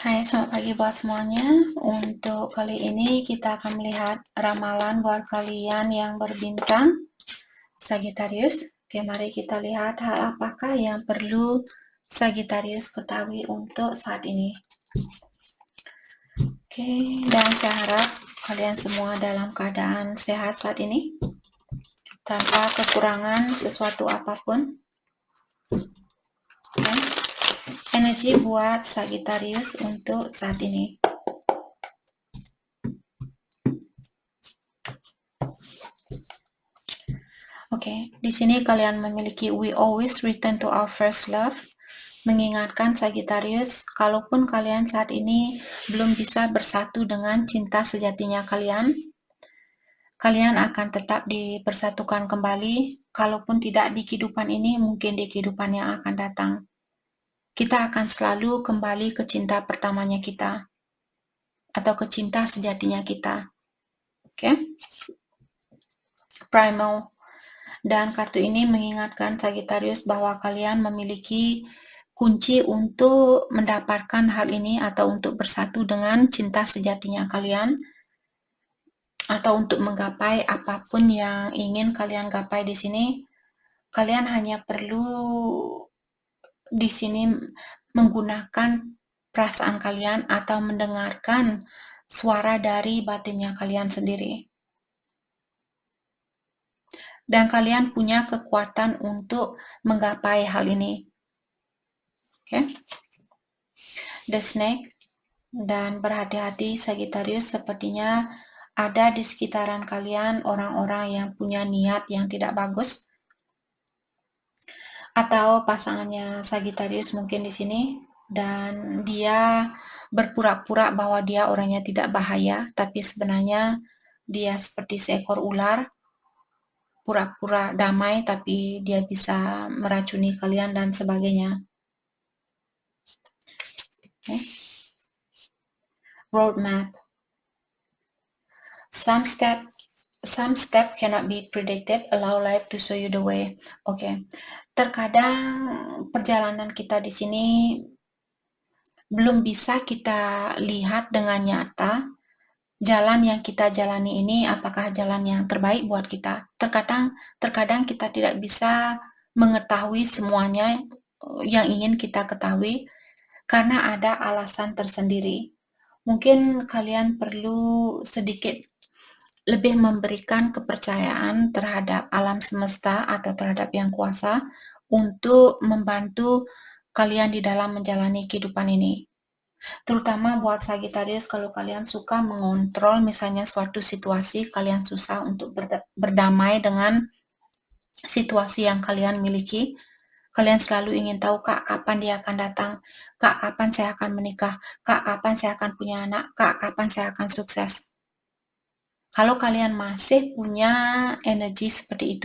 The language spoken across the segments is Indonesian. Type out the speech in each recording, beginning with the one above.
Hai, selamat pagi buat semuanya. Untuk kali ini kita akan melihat ramalan buat kalian yang berbintang Sagittarius. Oke, mari kita lihat hal apakah yang perlu Sagittarius ketahui untuk saat ini. Oke, dan saya harap kalian semua dalam keadaan sehat saat ini, tanpa kekurangan sesuatu apapun. Oke. Energi buat Sagittarius untuk saat ini. Oke, di sini kalian memiliki we always return to our first love. Mengingatkan Sagittarius, kalaupun kalian saat ini belum bisa bersatu dengan cinta sejatinya kalian, kalian akan tetap dipersatukan kembali. Kalaupun tidak di kehidupan ini, mungkin di kehidupan yang akan datang. Kita akan selalu kembali ke cinta pertamanya kita, atau ke cinta sejatinya kita. Oke? Primal. Dan kartu ini mengingatkan Sagittarius bahwa kalian memiliki kunci untuk mendapatkan hal ini atau untuk bersatu dengan cinta sejatinya kalian, atau untuk menggapai apapun yang ingin kalian gapai di sini. Kalian hanya perlu di sini menggunakan perasaan kalian atau mendengarkan suara dari batinnya kalian sendiri. Dan kalian punya kekuatan untuk menggapai hal ini. Oke? The Snake. Dan berhati-hati Sagittarius, sepertinya ada di sekitaran kalian orang-orang yang punya niat yang tidak bagus, atau pasangannya Sagittarius mungkin di sini, dan dia berpura-pura bahwa dia orangnya tidak bahaya, tapi sebenarnya dia seperti seekor ular, pura-pura damai tapi dia bisa meracuni kalian dan sebagainya. Okay. Roadmap. Some step cannot be predicted. Allow life to show you the way. Oke. Terkadang perjalanan kita di sini belum bisa kita lihat dengan nyata. Jalan yang kita jalani ini apakah jalan yang terbaik buat kita? Terkadang kita tidak bisa mengetahui semuanya yang ingin kita ketahui karena ada alasan tersendiri. Mungkin kalian perlu sedikit lebih memberikan kepercayaan terhadap alam semesta atau terhadap yang kuasa untuk membantu kalian di dalam menjalani kehidupan ini. Terutama buat Sagittarius, kalau kalian suka mengontrol misalnya suatu situasi, kalian susah untuk berdamai dengan situasi yang kalian miliki. Kalian selalu ingin tahu, Kak, kapan dia akan datang? Kak, kapan saya akan menikah? Kak, kapan saya akan punya anak? Kak, kapan saya akan sukses? Kalau kalian masih punya energi seperti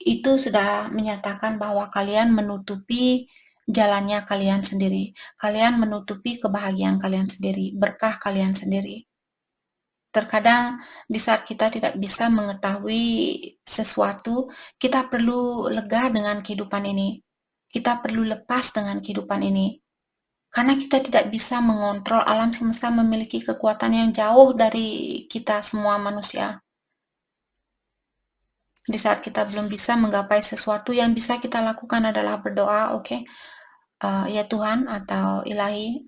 itu sudah menyatakan bahwa kalian menutupi jalannya kalian sendiri. Kalian menutupi kebahagiaan kalian sendiri, berkah kalian sendiri. Terkadang di saat kita tidak bisa mengetahui sesuatu, kita perlu lega dengan kehidupan ini. Kita perlu lepas dengan kehidupan ini. Karena kita tidak bisa mengontrol, alam semesta memiliki kekuatan yang jauh dari kita semua manusia. Di saat kita belum bisa menggapai sesuatu, yang bisa kita lakukan adalah berdoa, oke? Ya Tuhan atau Ilahi,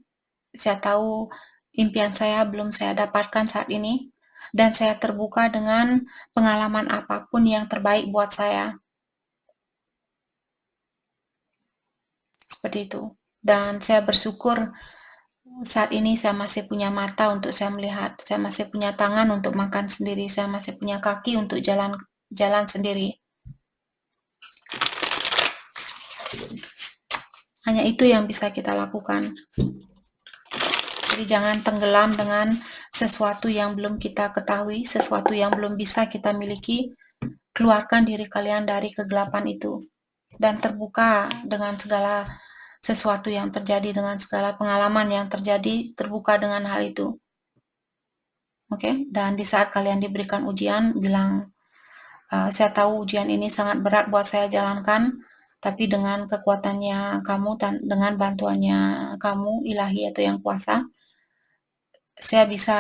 saya tahu impian saya belum saya dapatkan saat ini, dan saya terbuka dengan pengalaman apapun yang terbaik buat saya. Seperti itu. Dan saya bersyukur saat ini saya masih punya mata untuk saya melihat, saya masih punya tangan untuk makan sendiri, saya masih punya kaki untuk jalan sendiri. Hanya itu yang bisa kita lakukan. Jadi jangan tenggelam dengan sesuatu yang belum kita ketahui, sesuatu yang belum bisa kita miliki. Keluarkan diri kalian dari kegelapan itu dan terbuka dengan segala sesuatu yang terjadi, dengan segala pengalaman yang terjadi, terbuka dengan hal itu. Oke? Dan di saat kalian diberikan ujian, bilang, saya tahu ujian ini sangat berat buat saya jalankan, tapi dengan kekuatannya kamu dan dengan bantuannya kamu, ilahi atau yang kuasa, saya bisa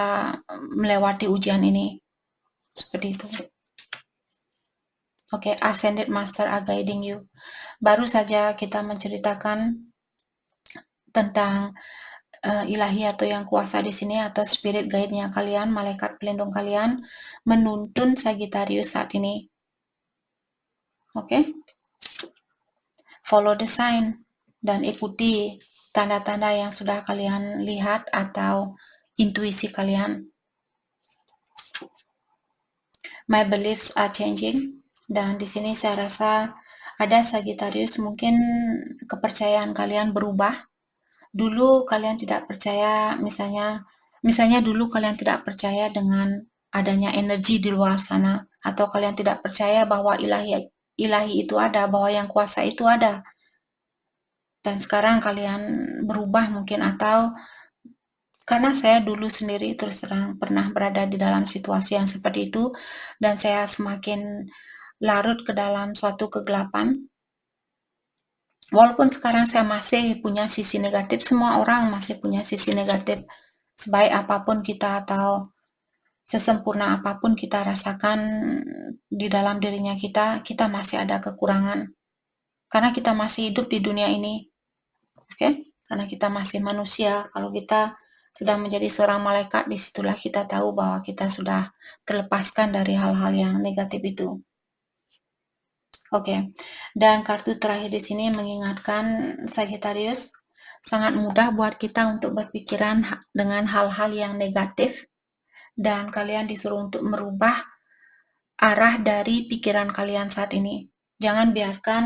melewati ujian ini. Seperti itu. Oke, Ascended Master are guiding you. Baru saja kita menceritakan tentang ilahi atau yang kuasa di sini atau spirit guide-nya kalian, malaikat pelindung kalian menuntun Sagittarius saat ini. Oke? Follow the sign dan ikuti tanda-tanda yang sudah kalian lihat atau intuisi kalian. My beliefs are changing, dan di sini saya rasa ada Sagittarius, mungkin kepercayaan kalian berubah. Dulu kalian tidak percaya, misalnya dulu kalian tidak percaya dengan adanya energi di luar sana, atau kalian tidak percaya bahwa ilahi itu ada, bahwa yang kuasa itu ada. Dan sekarang kalian berubah mungkin, atau karena saya dulu sendiri terus terang pernah berada di dalam situasi yang seperti itu, dan saya semakin larut ke dalam suatu kegelapan. Walaupun sekarang saya masih punya sisi negatif, semua orang masih punya sisi negatif. Sebaik apapun kita atau sesempurna apapun kita rasakan di dalam dirinya kita masih ada kekurangan. Karena kita masih hidup di dunia ini. Oke? Karena kita masih manusia. Kalau kita sudah menjadi seorang malaikat, disitulah kita tahu bahwa kita sudah terlepaskan dari hal-hal yang negatif itu. Oke, dan kartu terakhir di sini mengingatkan Sagittarius, sangat mudah buat kita untuk berpikiran dengan hal-hal yang negatif, dan kalian disuruh untuk merubah arah dari pikiran kalian saat ini. Jangan biarkan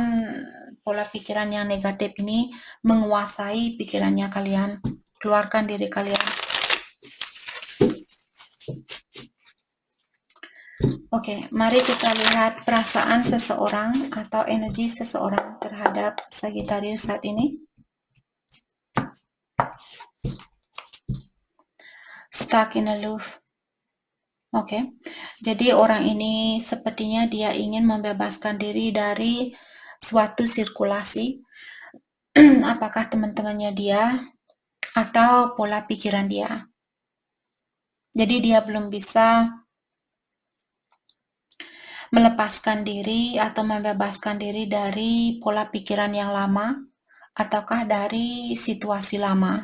pola pikiran yang negatif ini menguasai pikirannya kalian. Keluarkan diri kalian. Oke, mari kita lihat perasaan seseorang atau energi seseorang terhadap Sagittarius saat ini. Stuck in a loop. Oke, jadi orang ini sepertinya dia ingin membebaskan diri dari suatu sirkulasi, apakah teman-temannya dia atau pola pikiran dia. Jadi dia belum bisa melepaskan diri atau membebaskan diri dari pola pikiran yang lama, ataukah dari situasi lama.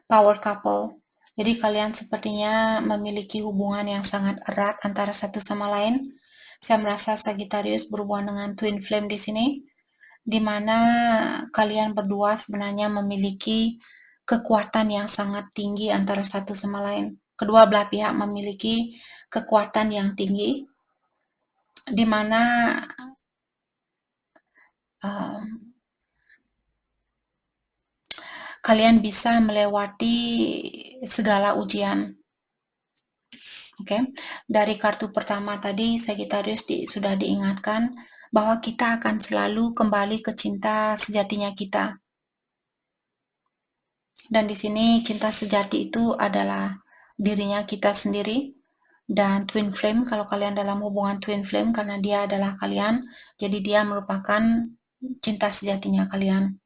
Power couple. Jadi kalian sepertinya memiliki hubungan yang sangat erat antara satu sama lain. Saya merasa Sagittarius berhubungan dengan twin flame di sini, di mana kalian berdua sebenarnya memiliki kekuatan yang sangat tinggi antara satu sama lain. Kedua belah pihak memiliki kekuatan yang tinggi, di mana kalian bisa melewati segala ujian. Oke, dari kartu pertama tadi Sagittarius sudah diingatkan bahwa kita akan selalu kembali ke cinta sejatinya kita. Dan di sini cinta sejati itu adalah dirinya kita sendiri. Dan twin flame, kalau kalian dalam hubungan twin flame, karena dia adalah kalian, jadi dia merupakan cinta sejatinya kalian.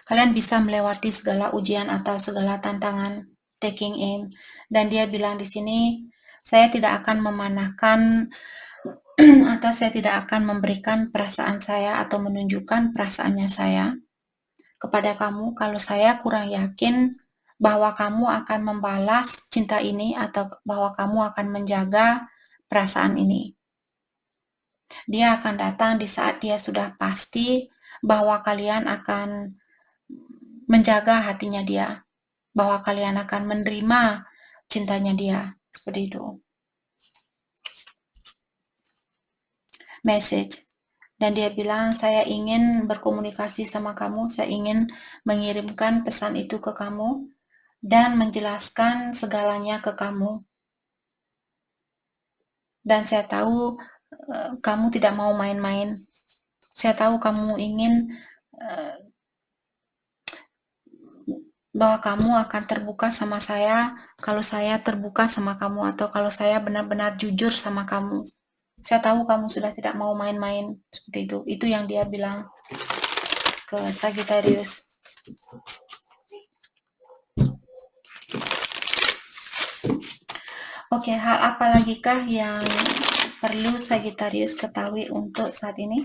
Kalian bisa melewati segala ujian atau segala tantangan, taking aim. Dan dia bilang di sini, saya tidak akan memanahkan atau saya tidak akan memberikan perasaan saya atau menunjukkan perasaannya saya kepada kamu kalau saya kurang yakin bahwa kamu akan membalas cinta ini atau bahwa kamu akan menjaga perasaan ini. Dia akan datang di saat dia sudah pasti bahwa kalian akan menjaga hatinya dia, bahwa kalian akan menerima cintanya dia, seperti itu. Message. Dan dia bilang, saya ingin berkomunikasi sama kamu, saya ingin mengirimkan pesan itu ke kamu, dan menjelaskan segalanya ke kamu. Dan saya tahu kamu tidak mau main-main. Saya tahu kamu ingin bahwa kamu akan terbuka sama saya kalau saya terbuka sama kamu, atau kalau saya benar-benar jujur sama kamu. Saya tahu kamu sudah tidak mau main-main, seperti itu. Itu yang dia bilang ke Sagittarius. Oke, hal apa lagi kah yang perlu Sagittarius ketahui untuk saat ini?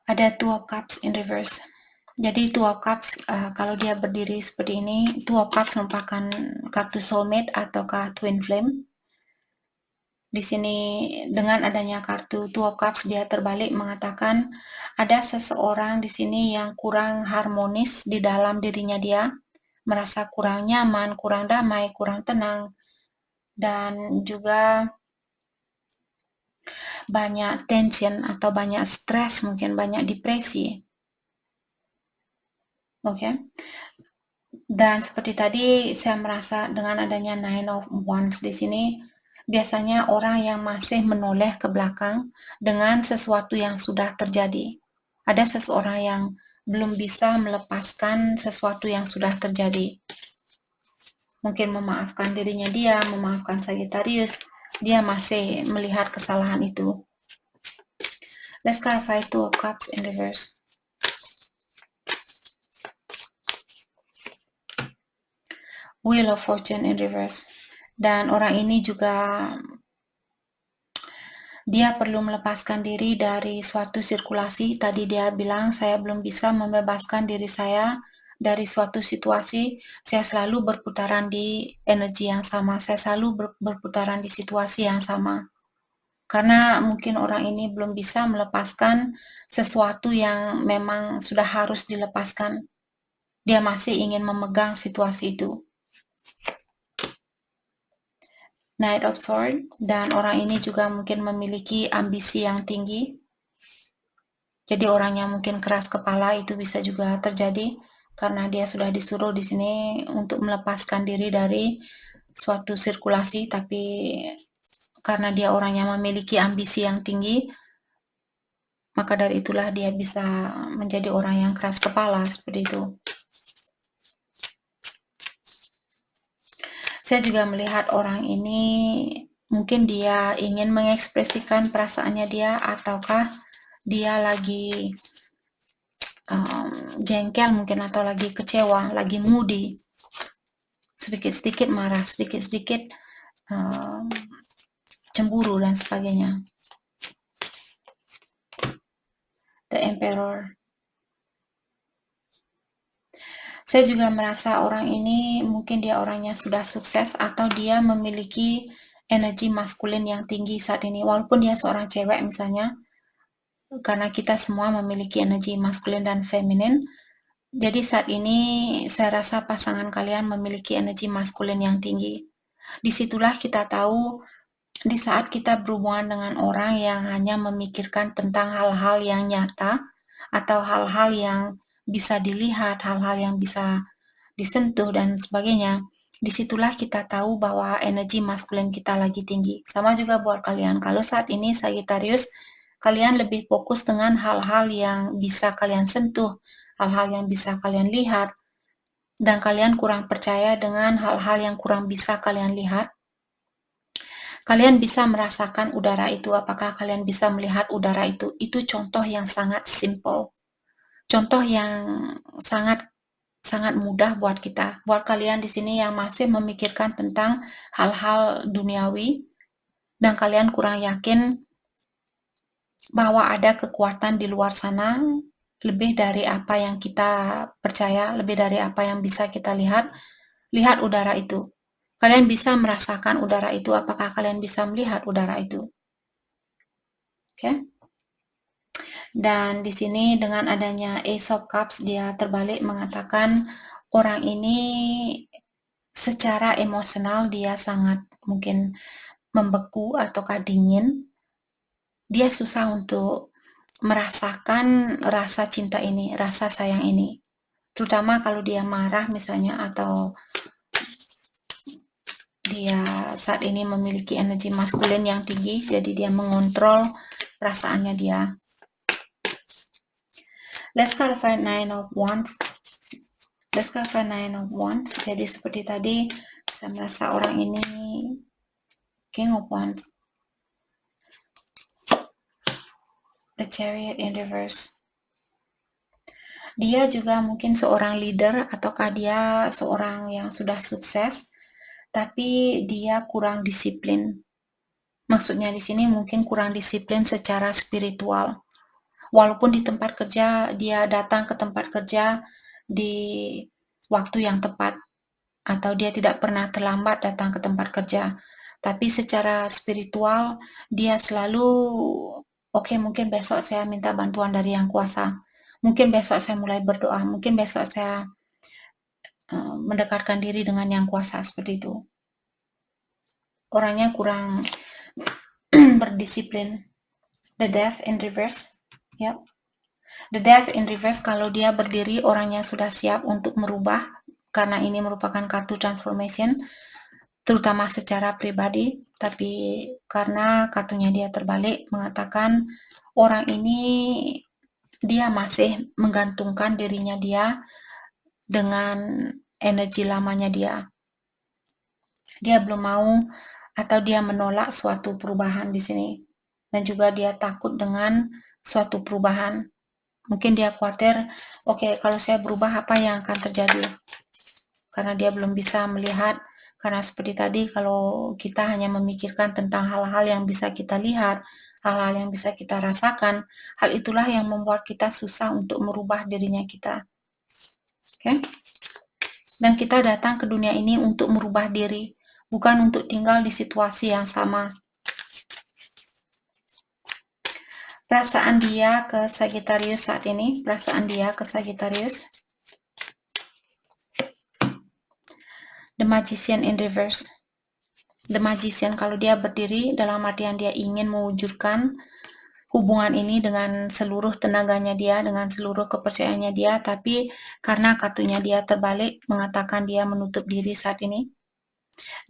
Ada Two of Cups in reverse. Jadi Two of Cups, kalau dia berdiri seperti ini, Two of Cups merupakan kartu soulmate ataukah twin flame. Di sini dengan adanya kartu Two of Cups, dia terbalik mengatakan ada seseorang di sini yang kurang harmonis di dalam dirinya dia, merasa kurang nyaman, kurang damai, kurang tenang, dan juga banyak tension atau banyak stres, mungkin banyak depresi. Oke. Dan seperti tadi saya merasa dengan adanya Nine of Wands di sini, biasanya orang yang masih menoleh ke belakang dengan sesuatu yang sudah terjadi. Ada seseorang yang belum bisa melepaskan sesuatu yang sudah terjadi. Mungkin memaafkan dirinya dia, memaafkan Sagittarius, dia masih melihat kesalahan itu. Let's clarify Two of Cups in reverse. Wheel of Fortune in reverse. Dan orang ini juga dia perlu melepaskan diri dari suatu sirkulasi. Tadi dia bilang, saya belum bisa membebaskan diri saya dari suatu situasi. Saya selalu berputaran di energi yang sama. Saya selalu berputaran di situasi yang sama. Karena mungkin orang ini belum bisa melepaskan sesuatu yang memang sudah harus dilepaskan. Dia masih ingin memegang situasi itu. Knight of Swords, dan orang ini juga mungkin memiliki ambisi yang tinggi. Jadi orang yang mungkin keras kepala itu bisa juga terjadi karena dia sudah disuruh di sini untuk melepaskan diri dari suatu sirkulasi, tapi karena dia orang yang memiliki ambisi yang tinggi, maka dari itulah dia bisa menjadi orang yang keras kepala seperti itu. Saya juga melihat orang ini mungkin dia ingin mengekspresikan perasaannya dia, ataukah dia lagi jengkel mungkin, atau lagi kecewa, lagi moody, sedikit-sedikit marah, sedikit-sedikit cemburu dan sebagainya. The Emperor. Saya juga merasa orang ini mungkin dia orangnya sudah sukses atau dia memiliki energi maskulin yang tinggi saat ini. Walaupun dia seorang cewek misalnya, karena kita semua memiliki energi maskulin dan feminin. Jadi saat ini saya rasa pasangan kalian memiliki energi maskulin yang tinggi. Disitulah kita tahu di saat kita berhubungan dengan orang yang hanya memikirkan tentang hal-hal yang nyata atau hal-hal yang bisa dilihat, hal-hal yang bisa disentuh dan sebagainya, disitulah kita tahu bahwa energi maskulin kita lagi tinggi. Sama juga buat kalian, kalau saat ini Sagittarius, kalian lebih fokus dengan hal-hal yang bisa kalian sentuh, hal-hal yang bisa kalian lihat, dan kalian kurang percaya dengan hal-hal yang kurang bisa kalian lihat. Kalian bisa merasakan udara itu, apakah kalian bisa melihat udara itu? Itu contoh yang sangat simple. Contoh yang sangat mudah buat kita. Buat kalian di sini yang masih memikirkan tentang hal-hal duniawi dan kalian kurang yakin bahwa ada kekuatan di luar sana lebih dari apa yang kita percaya, lebih dari apa yang bisa kita lihat. Lihat udara itu. Kalian bisa merasakan udara itu, apakah kalian bisa melihat udara itu? Oke. Dan di sini dengan adanya Ace of Cups, dia terbalik mengatakan orang ini secara emosional dia sangat mungkin membeku ataukah dingin. Dia susah untuk merasakan rasa cinta ini, rasa sayang ini. Terutama kalau dia marah misalnya, atau dia saat ini memiliki energi maskulin yang tinggi, jadi dia mengontrol perasaannya dia. Let's clarify Nine of Wands. Let's go for Nine of Wands. Jadi seperti tadi, saya merasa orang ini King of Wands, the Chariot in reverse. Dia juga mungkin seorang leader ataukah dia seorang yang sudah sukses, tapi dia kurang disiplin. Maksudnya di sini mungkin kurang disiplin secara spiritual. Walaupun di tempat kerja, dia datang ke tempat kerja di waktu yang tepat, atau dia tidak pernah terlambat datang ke tempat kerja. Tapi secara spiritual, dia selalu, oke, mungkin besok saya minta bantuan dari Yang Kuasa. Mungkin besok saya mulai berdoa. Mungkin besok saya mendekatkan diri dengan Yang Kuasa, seperti itu. Orangnya kurang berdisiplin. The Death in reverse. Yep. The Death in reverse, kalau dia berdiri, orangnya sudah siap untuk merubah, karena ini merupakan kartu transformation, terutama secara pribadi. Tapi karena kartunya dia terbalik, mengatakan orang ini dia masih menggantungkan dirinya dia dengan energi lamanya dia. Dia belum mau atau dia menolak suatu perubahan di sini. Dan juga dia takut dengan suatu perubahan. Mungkin dia khawatir, oke, kalau saya berubah apa yang akan terjadi? Karena dia belum bisa melihat, karena seperti tadi, kalau kita hanya memikirkan tentang hal-hal yang bisa kita lihat, hal-hal yang bisa kita rasakan, hal itulah yang membuat kita susah untuk merubah dirinya kita. Oke? Dan kita datang ke dunia ini untuk merubah diri, bukan untuk tinggal di situasi yang sama. Perasaan dia ke Sagittarius saat ini, perasaan dia ke Sagittarius. The Magician in reverse. The Magician, kalau dia berdiri dalam artian dia ingin mewujudkan hubungan ini dengan seluruh tenaganya dia, dengan seluruh kepercayaannya dia, tapi karena kartunya dia terbalik, mengatakan dia menutup diri saat ini.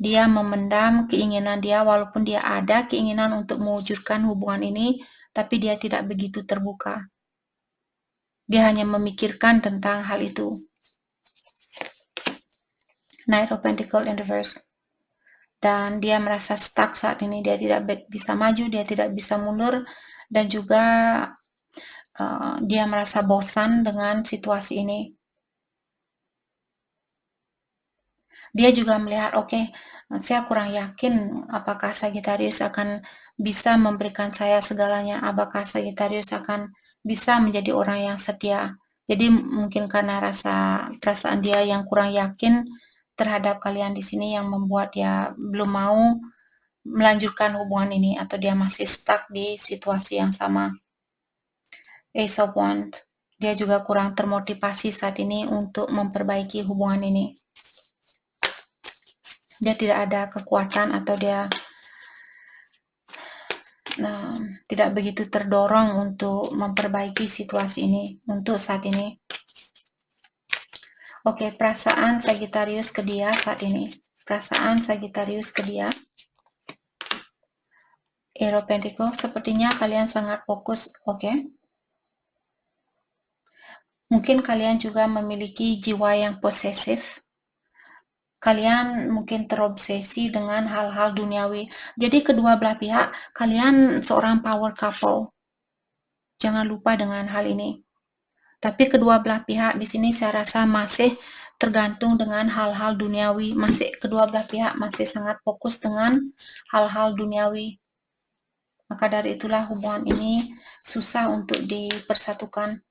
Dia memendam keinginan dia, walaupun dia ada keinginan untuk mewujudkan hubungan ini, tapi dia tidak begitu terbuka. Dia hanya memikirkan tentang hal itu. Knight of Pentacles in reverse. Dan dia merasa stuck saat ini, dia tidak bisa maju, dia tidak bisa mundur, dan juga dia merasa bosan dengan situasi ini. Dia juga melihat, oke, saya kurang yakin apakah Sagittarius akan bisa memberikan saya segalanya, apakah Sagittarius akan bisa menjadi orang yang setia. Jadi mungkin karena perasaan dia yang kurang yakin terhadap kalian di sini yang membuat dia belum mau melanjutkan hubungan ini, atau dia masih stuck di situasi yang sama. Ace of Wands, dia juga kurang termotivasi saat ini untuk memperbaiki hubungan ini. Dia tidak ada kekuatan, atau dia tidak begitu terdorong untuk memperbaiki situasi ini untuk saat ini. Oke, perasaan Sagittarius ke dia saat ini. Perasaan Sagittarius ke dia. Hero Pentacles, sepertinya kalian sangat fokus, oke. Mungkin kalian juga memiliki jiwa yang posesif. Kalian mungkin terobsesi dengan hal-hal duniawi. Jadi kedua belah pihak, kalian seorang power couple. Jangan lupa dengan hal ini. Tapi kedua belah pihak di sini saya rasa masih tergantung dengan hal-hal duniawi. Kedua belah pihak masih sangat fokus dengan hal-hal duniawi. Maka dari itulah hubungan ini susah untuk dipersatukan.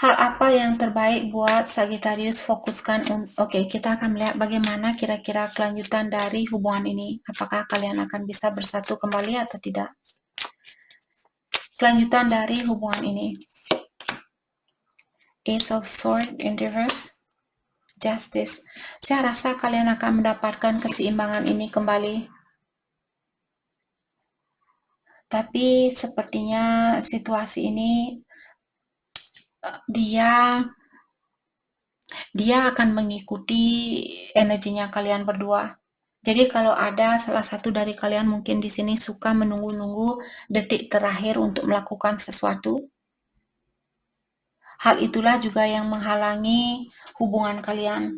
Hal apa yang terbaik buat Sagittarius fokuskan? Oke, kita akan melihat bagaimana kira-kira kelanjutan dari hubungan ini. Apakah kalian akan bisa bersatu kembali atau tidak? Kelanjutan dari hubungan ini. Ace of Swords in reverse. Justice. Saya rasa kalian akan mendapatkan keseimbangan ini kembali. Tapi sepertinya situasi ini dia akan mengikuti energinya kalian berdua. Jadi kalau ada salah satu dari kalian mungkin di sini suka menunggu-nunggu detik terakhir untuk melakukan sesuatu, Hal itulah juga yang menghalangi hubungan kalian.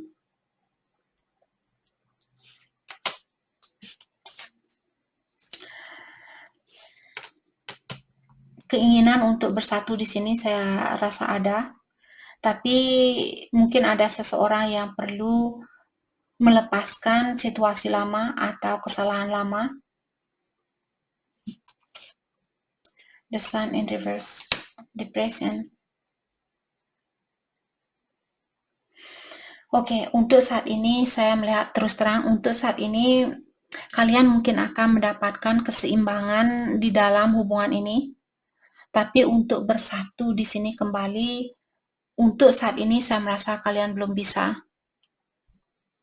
Keinginan untuk bersatu di sini saya rasa ada, tapi mungkin ada seseorang yang perlu melepaskan situasi lama atau kesalahan lama. The Sun in reverse, depression. Oke, untuk saat ini saya melihat terus terang, untuk saat ini kalian mungkin akan mendapatkan keseimbangan di dalam hubungan ini, tapi untuk bersatu di sini kembali, untuk saat ini saya merasa kalian belum bisa.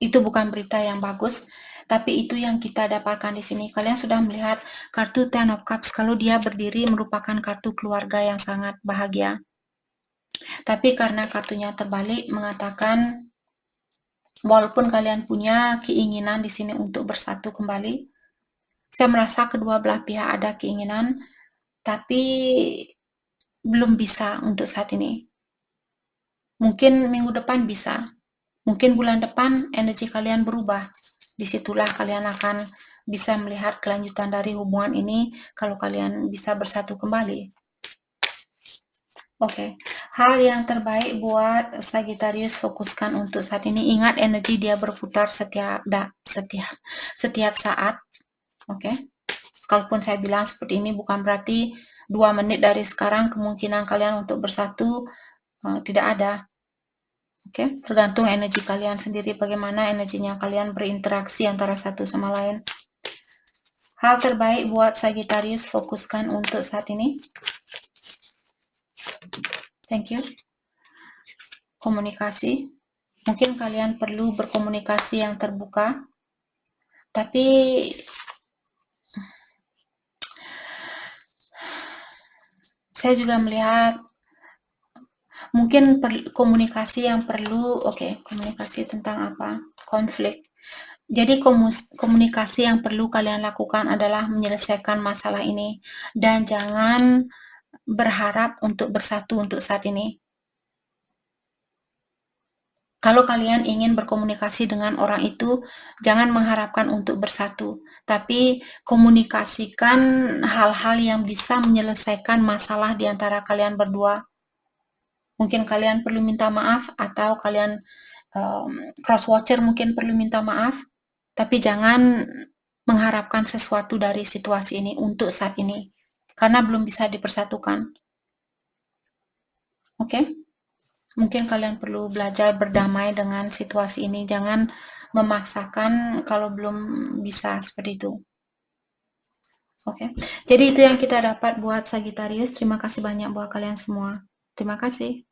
Itu bukan berita yang bagus, tapi itu yang kita dapatkan di sini. Kalian sudah melihat kartu Ten of Cups, kalau dia berdiri merupakan kartu keluarga yang sangat bahagia. Tapi karena kartunya terbalik mengatakan walaupun kalian punya keinginan di sini untuk bersatu kembali, saya merasa kedua belah pihak ada keinginan, tapi belum bisa untuk saat ini. Mungkin minggu depan bisa, mungkin bulan depan energi kalian berubah. Disitulah kalian akan bisa melihat kelanjutan dari hubungan ini kalau kalian bisa bersatu kembali. Oke, hal yang terbaik buat Sagittarius fokuskan untuk saat ini. Ingat energi dia berputar setiap saat. Oke, kalaupun saya bilang seperti ini bukan berarti 2 menit dari sekarang kemungkinan kalian untuk bersatu tidak ada. Oke, tergantung energi kalian sendiri, bagaimana energinya kalian berinteraksi antara satu sama lain. Hal terbaik buat Sagittarius fokuskan untuk saat ini. Thank you. Komunikasi. Mungkin kalian perlu berkomunikasi yang terbuka, tapi saya juga melihat mungkin komunikasi yang perlu, komunikasi tentang apa? Konflik. Jadi komunikasi yang perlu kalian lakukan adalah menyelesaikan masalah ini dan jangan berharap untuk bersatu untuk saat ini. Kalau kalian ingin berkomunikasi dengan orang itu, jangan mengharapkan untuk bersatu, tapi komunikasikan hal-hal yang bisa menyelesaikan masalah di antara kalian berdua. Mungkin kalian perlu minta maaf, atau kalian cross-watcher mungkin perlu minta maaf, tapi jangan mengharapkan sesuatu dari situasi ini untuk saat ini, karena belum bisa dipersatukan. Oke? Mungkin kalian perlu belajar berdamai dengan situasi ini. Jangan memaksakan kalau belum bisa seperti itu. Oke. Jadi itu yang kita dapat buat Sagittarius. Terima kasih banyak buat kalian semua. Terima kasih.